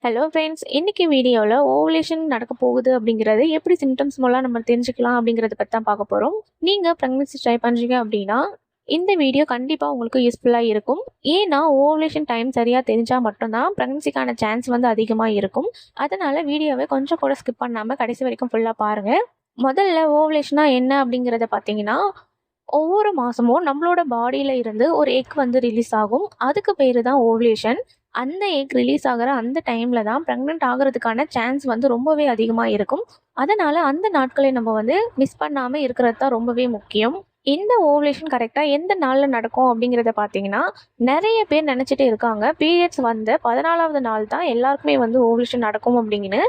Hello friends, இன்னைக்கு வீடியோவில் ovulation நடக்க போகுது அப்படிங்கிறது எப்படி சிம்டம்ஸ் மூலம் நம்ம தெரிஞ்சுக்கலாம் அப்படிங்கிறத பற்றி தான் பார்க்க போகிறோம். நீங்கள் ப்ரெக்னன்சி ட்ரை பண்ணுறீங்க அப்படின்னா இந்த வீடியோ கண்டிப்பாக உங்களுக்கு யூஸ்ஃபுல்லாக இருக்கும். ஏன்னா ஓவலேஷன் டைம் சரியாக தெரிஞ்சால் மட்டும்தான் ப்ரெக்னன்சிக்கான சான்ஸ் வந்து அதிகமாக இருக்கும். அதனால் வீடியோவை கொஞ்சம் கூட ஸ்கிப் பண்ணாமல் கடைசி வரைக்கும் ஃபுல்லாக பாருங்கள். முதல்ல ஓவலேஷனாக என்ன அப்படிங்கிறத பார்த்தீங்கன்னா, ஒவ்வொரு மாதமும் நம்மளோட பாடியில் இருந்து ஒரு எக் வந்து ரிலீஸ் ஆகும். அதுக்கு பேர் தான் ஓவலேஷன். அந்த எக் ரிலீஸ் ஆகிற அந்த டைமில் தான் ப்ரெக்னென்ட் ஆகிறதுக்கான சான்ஸ் வந்து ரொம்பவே அதிகமாக இருக்கும். அதனால் அந்த நாட்களை நம்ம வந்து மிஸ் பண்ணாமல் இருக்கிறது தான் ரொம்பவே முக்கியம். இந்த ஓவலேஷன் கரெக்டாக எந்த நாளில் நடக்கும் அப்படிங்கிறத பார்த்தீங்கன்னா, நிறைய பேர் நினச்சிட்டு இருக்காங்க பீரியட்ஸ் வந்த 14வது நாள் தான் எல்லாருக்குமே வந்து ஓவலேஷன் நடக்கும் அப்படிங்கன்னு.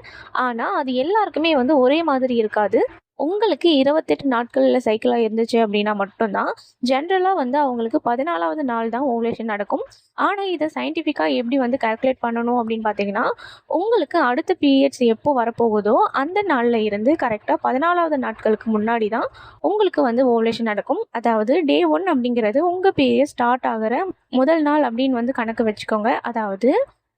ஆனால் அது எல்லாருக்குமே வந்து ஒரே மாதிரி இருக்காது. உங்களுக்கு 28 நாட்களில் சைக்கிளாக இருந்துச்சு அப்படின்னா மட்டும்தான் ஜென்ரலாக வந்து அவங்களுக்கு 14வது நாள் தான் ஓவலேஷன் நடக்கும். ஆனால் இதை சயின்டிஃபிக்காக எப்படி வந்து கால்குலேட் பண்ணணும் அப்படின்னு பார்த்தீங்கன்னா, உங்களுக்கு அடுத்த பீரியட்ஸ் எப்போ வரப்போகுதோ அந்த நாளில் இருந்து கரெக்டாக 14வது நாட்களுக்கு முன்னாடி தான் உங்களுக்கு வந்து ஓவலேஷன் நடக்கும். அதாவது டே 1 அப்படிங்கிறது உங்கள் பீரியட் ஸ்டார்ட் ஆகிற முதல் நாள் அப்படின்னு வந்து கணக்கு வச்சுக்கோங்க. அதாவது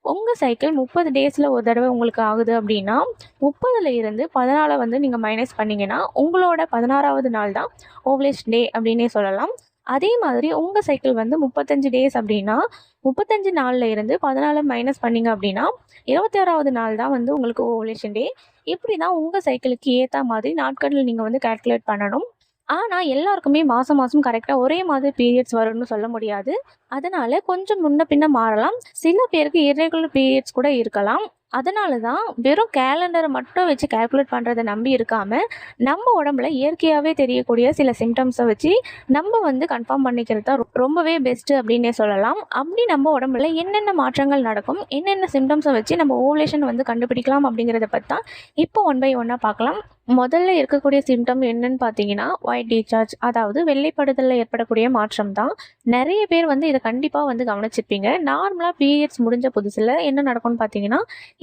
உங்கள் சைக்கிள் 30 டேஸில் ஒரு தடவை உங்களுக்கு ஆகுது அப்படின்னா 30ல் இருந்து 14 வந்து நீங்கள் மைனஸ் பண்ணிங்கன்னா உங்களோட 16வது நாள் தான் ஓவலேஷன் டே அப்படின்னே சொல்லலாம். அதே மாதிரி உங்கள் சைக்கிள் வந்து 35 டேஸ் அப்படின்னா 35 நாளில் இருந்து 14 மைனஸ் பண்ணிங்க அப்படின்னா 26வது நாள் தான் வந்து உங்களுக்கு ஓவலேஷன் டே. இப்படி தான் உங்கள் சைக்கிளுக்கு ஏற்ற மாதிரி நாட்களில் நீங்கள் வந்து கால்குலேட் பண்ணணும். ஆனால் எல்லாருக்குமே மாதம் மாதம் கரெக்டாக ஒரே மாதிரி பீரியட்ஸ் வரும்னு சொல்ல முடியாது. அதனால் கொஞ்சம் முன்ன பின்ன மாறலாம். சில பேருக்கு இர்ரெகுலர் பீரியட்ஸ் கூட இருக்கலாம். அதனால தான் வெறும் கேலண்டரை மட்டும் வச்சு கால்குலேட் பண்ணுறதை நம்பி இருக்காமல் நம்ம உடம்புல இயற்கையாகவே தெரியக்கூடிய சில சிம்டம்ஸை வச்சு நம்ம வந்து கன்ஃபார்ம் பண்ணிக்கிறது தான் ரொம்பவே பெஸ்ட்டு அப்படின்னே சொல்லலாம். அப்படி நம்ம உடம்புல என்னென்ன மாற்றங்கள் நடக்கும், என்னென்ன சிம்டம்ஸை வச்சு நம்ம ஓவலேஷன் வந்து கண்டுபிடிக்கலாம் அப்படிங்கிறத பற்றி தான் இப்போ ஒன் பை ஒன்னாக பார்க்கலாம். முதல்ல இருக்கக்கூடிய சிம்டம் என்னன்னு பார்த்தீங்கன்னா ஒயிட் டிஸ்சார்ஜ், அதாவது வெள்ளைப்படுதலில் ஏற்படக்கூடிய மாற்றம் தான். நிறைய பேர் வந்து இதை கண்டிப்பாக வந்து கவனிச்சிருப்பீங்க. நார்மலாக பீரியட்ஸ் முடிஞ்ச புதுசில் என்ன நடக்கும்னு பார்த்தீங்கன்னா,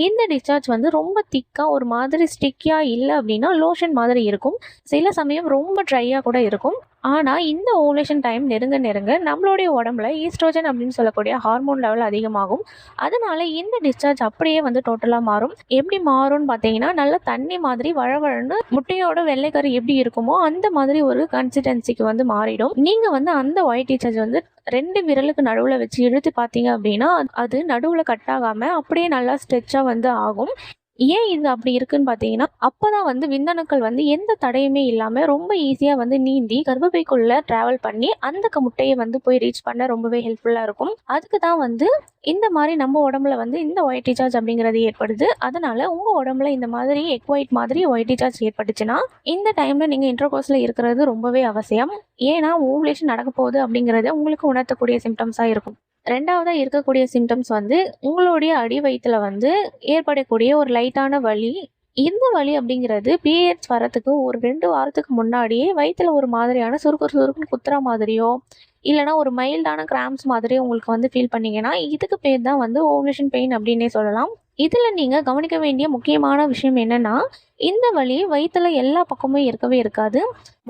இந்த டிஸ்சார்ஜ் வந்து ரொம்ப திக்காக ஒரு மாதிரி ஸ்டிக்கியாக இல்லை அப்படின்னா லோஷன் மாதிரி இருக்கும். சில சமயம் ரொம்ப ட்ரையாக கூட இருக்கும். ஆனால் இந்த ஓவலேஷன் டைம் நெருங்க நெருங்க நம்மளுடைய உடம்புல ஈஸ்ட்ரோஜன் அப்படின்னு சொல்லக்கூடிய ஹார்மோன் லெவல் அதிகமாகும். அதனால இந்த டிஸ்சார்ஜ் அப்படியே வந்து டோட்டலாக மாறும். எப்படி மாறும்னு பார்த்தீங்கன்னா, நல்ல தண்ணி மாதிரி வழவழன்னு முட்டையோட வெள்ளைக்கரு எப்படி இருக்குமோ அந்த மாதிரி ஒரு கன்சிஸ்டன்சிக்கு வந்து மாறிடும். நீங்கள் வந்து அந்த ஒயிட் டிஸ்சார்ஜ் வந்து 2 விரலுக்கு நடுவில் வச்சு இழுத்து பார்த்தீங்க அப்படின்னா அது நடுவில் கட் ஆகாமல் அப்படியே நல்லா ஸ்ட்ரெச்சாக வந்து ஆகும். ஏன் இது அப்படி இருக்குன்னு பார்த்தீங்கன்னா, அப்போ தான் வந்து விந்தணுக்கள் வந்து எந்த தடையுமே இல்லாமல் ரொம்ப ஈஸியாக வந்து நீந்தி கர்ப்பப்பைக்குள்ளே ட்ராவல் பண்ணி அந்த முட்டையை வந்து போய் ரீச் பண்ண ரொம்பவே ஹெல்ப்ஃபுல்லாக இருக்கும். அதுக்கு தான் வந்து இந்த மாதிரி நம்ம உடம்புல வந்து இந்த ஒயிட் டிஸ்சார்ஜ் அப்படிங்கிறது ஏற்படுது. அதனால உங்கள் உடம்புல இந்த மாதிரி எக் ஒயிட் மாதிரி ஒயிட் டிஸ்சார்ஜ் ஏற்பட்டுச்சுன்னா இந்த டைமில் நீங்கள் இன்டர்கோர்ஸில் இருக்கிறது ரொம்பவே அவசியம். ஏன்னா ஓவலேஷன் நடக்க போகுது அப்படிங்கிறத உங்களுக்கு உணர்த்தக்கூடிய சிம்டம்ஸாக இருக்கும். ரெண்டாவதாக இருக்கக்கூடிய சிம்டம்ஸ் வந்து உங்களுடைய அடி வயிற்றுல வந்து ஏற்படக்கூடிய ஒரு லைட்டான வலி. இந்த வலி அப்படிங்கிறது பீரியட்ஸ் வரத்துக்கு ஒரு 2 வாரத்துக்கு முன்னாடியே வயிற்றுல ஒரு மாதிரியான சுருக்கு சுருக்குன்னு குத்துற மாதிரியோ இல்லைனா ஒரு மைல்டான கிராம்ஸ் மாதிரியோ உங்களுக்கு வந்து ஃபீல் பண்ணிங்கன்னா இதுக்கு பேர் தான் வந்து ஓவலேஷன் பெயின் அப்படின்னே சொல்லலாம். இதில் நீங்கள் கவனிக்க வேண்டிய முக்கியமான விஷயம் என்னென்னா, இந்த வலி வயிற்றுல எல்லா பக்கமும் இருக்கவே இருக்காது.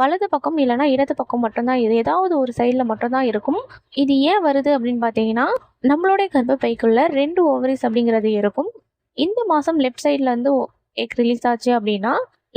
வலது பக்கம் இல்லைனா இடது பக்கம் மட்டும்தான், இது ஏதாவது ஒரு சைடில் மட்டும்தான் இருக்கும். இது ஏன் வருது அப்படின்னு பார்த்தீங்கன்னா, நம்மளுடைய கர்ப்பப்பைக்குள்ள 2 ஓவரிஸ் அப்படிங்கிறது இருக்கும். இந்த மாதம் லெஃப்ட் சைட்லேருந்து எக் ரிலீஸ் ஆச்சு அப்படின்னா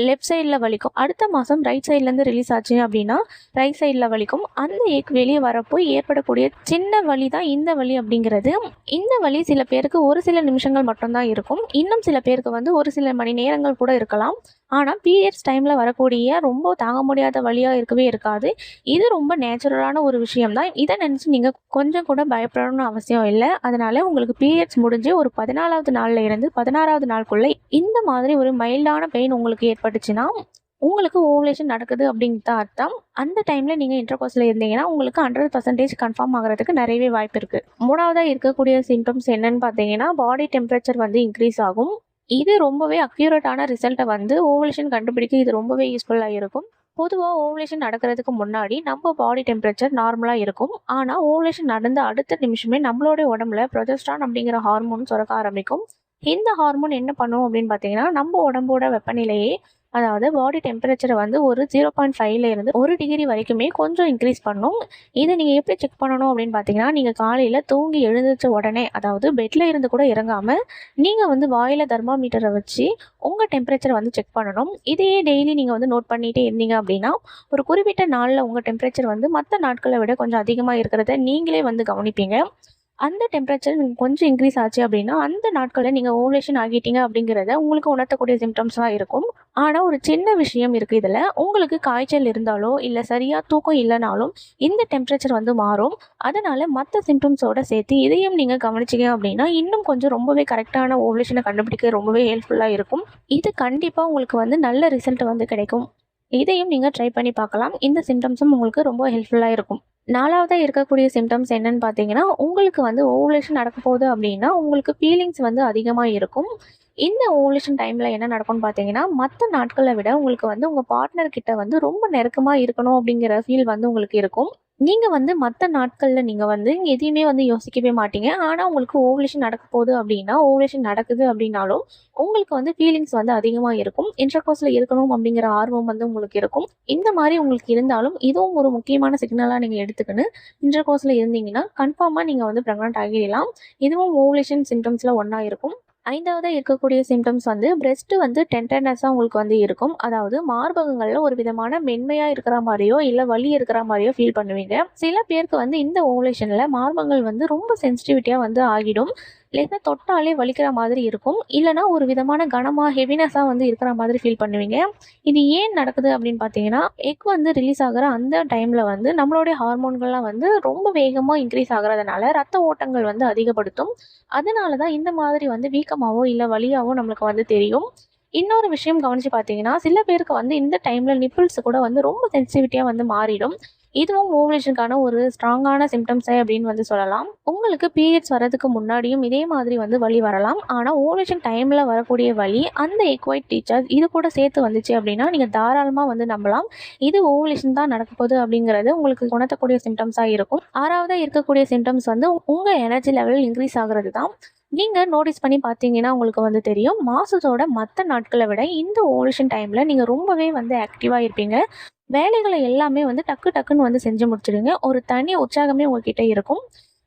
லெஃப்ட் சைடில் வலிக்கும். அடுத்த மாதம் ரைட் சைட்லேருந்து ரிலீஸ் ஆச்சு அப்படின்னா ரைட் சைடில் வலிக்கும். அந்த எக் வெளியே வரப்போ ஏற்படக்கூடிய சின்ன வலி தான் இந்த வலி அப்படிங்கிறது. இந்த வலி சில பேருக்கு ஒரு சில நிமிஷங்கள் மட்டும்தான் இருக்கும். இன்னும் சில பேருக்கு வந்து ஒரு சில மணி நேரங்கள் கூட இருக்கலாம். ஆனால் பீரியட்ஸ் டைமில் வரக்கூடிய ரொம்ப தாங்க முடியாத வலியாக இருக்கவே இருக்காது. இது ரொம்ப நேச்சுரலான ஒரு விஷயம்தான். இதை நினச்சி நீங்கள் கொஞ்சம் கூட பயப்படணும்னு அவசியம் இல்லை. அதனால் உங்களுக்கு பீரியட்ஸ் முடிஞ்சு ஒரு 14வது நாளில் இருந்து 16வது நாளுக்குள்ளே இந்த மாதிரி ஒரு மைல்டான பெயின் உங்களுக்கு ஏற்பட்டுச்சுன்னா உங்களுக்கு ஓவலேஷன் நடக்குது அப்படிங்கிறது அர்த்தம். அந்த டைமில் நீங்கள் இன்டர்கோர்ஸில் இருந்தீங்கன்னா உங்களுக்கு 100% கன்ஃபார்ம் ஆகிறதுக்கு நிறையவே வாய்ப்பு இருக்குது. மூணாவதாக இருக்கக்கூடிய சிம்டம்ஸ் என்னன்னு பார்த்தீங்கன்னா, பாடி டெம்பரேச்சர் வந்து இன்க்ரீஸ் ஆகும். இது ரொம்பவே அக்யூரேட்டான ரிசல்ட்டை வந்து ஓவலேஷன் கண்டுபிடிக்க இது ரொம்பவே யூஸ்ஃபுல்லாக இருக்கும். பொதுவாக ஓவலேஷன் நடக்கிறதுக்கு முன்னாடி நம்ம பாடி டெம்பரேச்சர் நார்மலாக இருக்கும். ஆனால் ஓவலேஷன் நடந்த அடுத்த நிமிஷமே நம்மளோட உடம்புல ப்ரொஜெஸ்ட்ரான் அப்படிங்கிற ஹார்மோன் சுரக்க ஆரம்பிக்கும். இந்த ஹார்மோன் என்ன பண்ணும் அப்படின்னு பார்த்தீங்கன்னா, நம்ம உடம்போட வெப்பநிலையை அதாவது பாடி டெம்பரேச்சரை வந்து ஒரு 0.5 இருந்து 1 டிகிரி வரைக்குமே கொஞ்சம் இன்க்ரீஸ் பண்ணும். இதை நீங்கள் எப்படி செக் பண்ணணும் அப்படின்னு பார்த்தீங்கன்னா, நீங்கள் காலையில் தூங்கி எழுந்திரிச்ச உடனே, அதாவது பெட்டில் இருந்து கூட இறங்காமல் நீங்கள் வந்து வாயில் தெர்மாமீட்டரை வச்சு உங்கள் டெம்பரேச்சரை வந்து செக் பண்ணணும். இதையே டெய்லி நீங்கள் வந்து நோட் பண்ணிகிட்டே இருந்தீங்க அப்படின்னா, ஒரு குறிப்பிட்ட நாளில் உங்கள் டெம்பரேச்சர் வந்து மற்ற நாட்களை விட கொஞ்சம் அதிகமாக இருக்கிறத நீங்களே வந்து கவனிப்பீங்க. அந்த டெம்பரேச்சர் கொஞ்சம் இன்க்ரீஸ் ஆச்சு அப்படின்னா, அந்த நாட்களில் நீங்கள் ஓவலேஷன் ஆகிட்டீங்க அப்படிங்கிறத உங்களுக்கு உணர்த்தக்கூடிய சிம்டம்ஸாக இருக்கும். ஆனால் ஒரு சின்ன விஷயம் இருக்குது இதில். உங்களுக்கு காய்ச்சல் இருந்தாலோ இல்லை சரியாக தூக்கம் இல்லைனாலும் இந்த டெம்பரேச்சர் வந்து மாறும். அதனால் மற்ற சிம்டம்ஸோடு சேர்த்து இதையும் நீங்கள் கவனிச்சிங்க அப்படின்னா இன்னும் கொஞ்சம் ரொம்பவே கரெக்டான ஓவலேஷனை கண்டுபிடிக்க ரொம்பவே ஹெல்ப்ஃபுல்லாக இருக்கும். இது கண்டிப்பாக உங்களுக்கு வந்து நல்ல ரிசல்ட் வந்து கிடைக்கும். இதையும் நீங்கள் ட்ரை பண்ணி பார்க்கலாம். இந்த சிம்டம்ஸும் உங்களுக்கு ரொம்ப ஹெல்ப்ஃபுல்லாக இருக்கும். 4வதாக இருக்கக்கூடிய சிம்டம்ஸ் என்னன்னு பார்த்தீங்கன்னா, உங்களுக்கு வந்து ஓவலேஷன் நடக்க போகுது அப்படின்னா உங்களுக்கு ஃபீலிங்ஸ் வந்து அதிகமாக இருக்கும். இந்த ஓவலேஷன் டைமில் என்ன நடக்கும்னு பார்த்தீங்கன்னா, மற்ற நாட்களை விட உங்களுக்கு வந்து உங்கள் பார்ட்னர் கிட்ட வந்து ரொம்ப நெருக்கமாக இருக்கணும் அப்படிங்கிற ஃபீல் வந்து உங்களுக்கு இருக்கும். நீங்கள் வந்து மற்ற நாட்களில் நீங்கள் வந்து எதையுமே வந்து யோசிக்கவே மாட்டீங்க. ஆனால் உங்களுக்கு ஓவலேஷன் நடக்க போகுது அப்படின்னா, ஓவலேஷன் நடக்குது அப்படின்னாலும் உங்களுக்கு வந்து ஃபீலிங்ஸ் வந்து அதிகமாக இருக்கும். இன்டர்கோர்ஸில் இருக்கணும் அப்படிங்கிற ஆர்வம் வந்து உங்களுக்கு இருக்கும். இந்த மாதிரி உங்களுக்கு இருந்தாலும் இதுவும் ஒரு முக்கியமான சிக்னலாக நீங்கள் எடுத்துக்கின்னு இன்டர்கோர்ஸில் இருந்தீங்கன்னா கன்ஃபார்மாக நீங்கள் வந்து ப்ரெக்னென்ட் ஆகிடலாம். இதுவும் ஓவலேஷன் சிம்டம்ஸில் ஒன்றா இருக்கும். 5வதாக இருக்கக்கூடிய சிம்டம்ஸ் வந்து பிரெஸ்ட் வந்து டெண்டர்னஸாக உங்களுக்கு வந்து இருக்கும். அதாவது மார்பகங்களில் ஒரு விதமான மென்மையாக இருக்கிற மாதிரியோ இல்லை வலி இருக்கிற மாதிரியோ ஃபீல் பண்ணுவீங்க. சில பேருக்கு வந்து இந்த ஓவலேஷனில் மார்பகங்கள் வந்து ரொம்ப சென்சிட்டிவிட்டியாக வந்து ஆகிடும். இல்லைன்னா தொட்டாலே வலிக்கிற மாதிரி இருக்கும். இல்லைனா ஒரு விதமான கனமாக ஹெவினஸாக வந்து இருக்கிற மாதிரி ஃபீல் பண்ணுவீங்க. இது ஏன் நடக்குது அப்படின்னு பார்த்தீங்கன்னா, எக் வந்து ரிலீஸ் ஆகிற அந்த டைமில் வந்து நம்மளுடைய ஹார்மோன்கள்லாம் வந்து ரொம்ப வேகமாக இன்க்ரீஸ் ஆகிறதுனால ரத்த ஓட்டங்கள் வந்து அதிகப்படுத்தும். அதனால தான் இந்த மாதிரி வந்து வீக்கமாகவோ இல்லை வலியாவோ நம்மளுக்கு வந்து தெரியும். இன்னொரு விஷயம் கவனித்து பார்த்தீங்கன்னா, சில பேருக்கு வந்து இந்த டைமில் நிப்பிள்ஸ் கூட வந்து ரொம்ப சென்சிட்டிவிட்டியாக வந்து மாறிடும். இதுவும் ஓவலேஷனுக்கான ஒரு ஸ்ட்ராங்கான சிம்டம்ஸே அப்படின்னு வந்து சொல்லலாம். உங்களுக்கு பீரியட்ஸ் வரதுக்கு முன்னாடியும் இதே மாதிரி வந்து வலி வரலாம். ஆனால் ஓவலேஷன் டைமில் வரக்கூடிய வலி அந்த எக்வைட் டீச்சர்ஸ் இது கூட சேர்த்து வந்துச்சு அப்படின்னா நீங்கள் தாராளமாக வந்து நம்பலாம். இது ஓவலேஷன் தான் நடக்க போகுது அப்படிங்கிறது உங்களுக்கு உணர்த்தக்கூடிய சிம்டம்ஸாக இருக்கும். 6வதாக இருக்கக்கூடிய சிம்டம்ஸ் வந்து உங்கள் எனர்ஜி லெவல் இன்க்ரீஸ் ஆகிறது தான். நீங்கள் நோட்டீஸ் பண்ணி பார்த்தீங்கன்னா உங்களுக்கு வந்து தெரியும், மாதத்தோட மற்ற நாட்களை விட இந்த ஓவலேஷன் டைமில் நீங்கள் ரொம்பவே வந்து ஆக்டிவாக இருப்பீங்க. வேலைகளை எல்லாமே வந்து டக்கு டக்குன்னு வந்து செஞ்சு முடிச்சிடுங்க. ஒரு தனி உற்சாகமே உங்ககிட்ட இருக்கும்.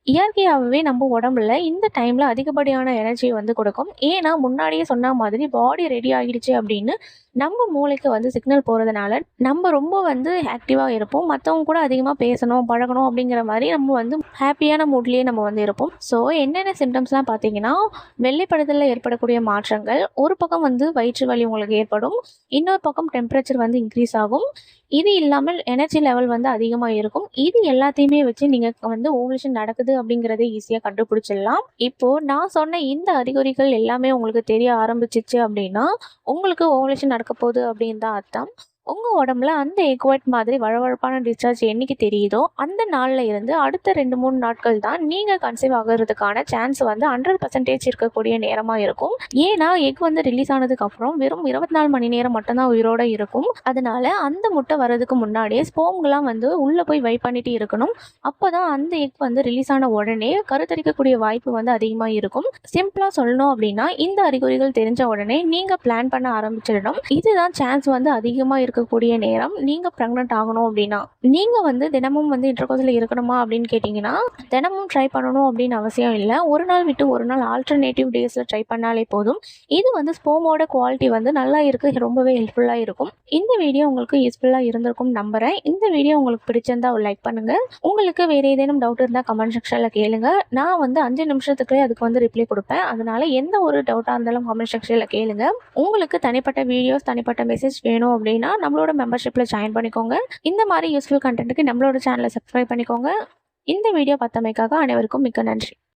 இயற்கையாகவே நம்ம உடம்புல இந்த டைமில் அதிகப்படியான எனர்ஜியை வந்து கொடுக்கும். ஏன்னா முன்னாடியே சொன்ன மாதிரி பாடி ரெடி ஆகிடுச்சு அப்படின்னு நம்ம மூளைக்கு வந்து சிக்னல் போகிறதுனால நம்ம ரொம்ப வந்து ஆக்டிவாக இருப்போம். மற்றவங்க கூட அதிகமாக பேசணும் பழகணும் அப்படிங்கிற மாதிரி நம்ம வந்து ஹாப்பியான மூட்லேயே நம்ம வந்து இருப்போம். ஸோ என்னென்ன சிம்டம்ஸ்லாம் பார்த்தீங்கன்னா, வெள்ளைப்படுதலில் ஏற்படக்கூடிய மாற்றங்கள், ஒரு பக்கம் வந்து வயிற்று வலி உங்களுக்கு ஏற்படும், இன்னொரு பக்கம் டெம்பரேச்சர் வந்து இன்க்ரீஸ் ஆகும். இது இல்லாமல் எனர்ஜி லெவல் வந்து அதிகமாக இருக்கும். இது எல்லாத்தையுமே வச்சு நீங்கள் வந்து ஓவலேஷன் நடக்குது அப்படிங்கிறத ஈஸியாக கண்டுபிடிச்சிடலாம். இப்போது நான் சொன்ன இந்த அறிகுறிகள் எல்லாமே உங்களுக்கு தெரிய ஆரம்பிச்சிச்சு அப்படின்னா உங்களுக்கு ஓவலேஷன் நடக்க போகுது அப்படின்னு தான் அர்த்தம். உங்கள் உடம்புல அந்த எக்வைட் மாதிரி வழவழப்பான டிஸ்சார்ஜ் என்னைக்கு தெரியுதோ அந்த நாளில் இருந்து அடுத்த 2-3 நாட்கள் தான் நீங்கள் கன்சீவ் ஆகிறதுக்கான சான்ஸ் வந்து 100% இருக்கக்கூடிய நேரமாக இருக்கும். ஏன்னா எக் வந்து ரிலீஸ் ஆனதுக்கப்புறம் வெறும் 24 மணி நேரம் மட்டும்தான் உயிரோடு இருக்கும். அதனால அந்த முட்டை வர்றதுக்கு முன்னாடியே ஸ்போம்கெலாம் வந்து உள்ளே போய் வெயிட் பண்ணிட்டு இருக்கணும். அப்போ தான் அந்த எக் வந்து ரிலீஸ் ஆன உடனே கருத்தரிக்கக்கூடிய வாய்ப்பு வந்து அதிகமாக இருக்கும். சிம்பிளாக சொல்லணும் அப்படின்னா இந்த அறிகுறிகள் தெரிஞ்ச உடனே நீங்கள் பிளான் பண்ண ஆரம்பிச்சிடணும். இதுதான் சான்ஸ் வந்து அதிகமாக இருக்கக்கூடிய நேரம் நீங்கள் ப்ரெக்னென்ட் ஆகணும் அப்படின்னா. நீங்கள் வந்து தினமும் வந்து இன்டர்கோர்ஸில் இருக்கணுமா அப்படின்னு கேட்டிங்கன்னா, தினமும் ட்ரை பண்ணணும் அப்படின்னு அவசியம் இல்லை. ஒரு நாள் விட்டு ஒரு நாள் ஆல்டர்னேட்டிவ் டேஸில் ட்ரை பண்ணாலே போதும். இது வந்து ஸ்போமோட குவாலிட்டி வந்து நல்லா இருக்குது, ரொம்பவே ஹெல்ப்ஃபுல்லாக இருக்கும். இந்த வீடியோ உங்களுக்கு யூஸ்ஃபுல்லாக இருந்திருக்கும் நம்புகிறேன். இந்த வீடியோ உங்களுக்கு பிடிச்சிருந்தா ஒரு லைக் பண்ணுங்கள். உங்களுக்கு வேறு ஏதேனும் டவுட் இருந்தால் கமெண்ட் செக்ஷனில் கேளுங்க. நான் வந்து 5 நிமிஷத்துக்குள்ளே அதுக்கு வந்து ரிப்ளை கொடுப்பேன். அதனால் எந்த ஒரு டவுட்டாக இருந்தாலும் கமெண்ட் செக்ஷனில் கேளுங்க. உங்களுக்கு தனிப்பட்ட வீடியோஸ் தனிப்பட்ட மெசேஜ் வேணும் அப்படின்னா நம்மளோட மெம்பர்ஷிப்பில் ஜாயின் பண்ணிக்கோங்க. இந்த மாதிரி யூஸ்ஃபுல் கண்டென்ட்டுக்கு நம்மளோட சேனலை சப்ஸ்கிரைப் பண்ணிக்கோங்க. இந்த வீடியோ பார்த்தமைக்காக அனைவருக்கும் மிக்க நன்றி.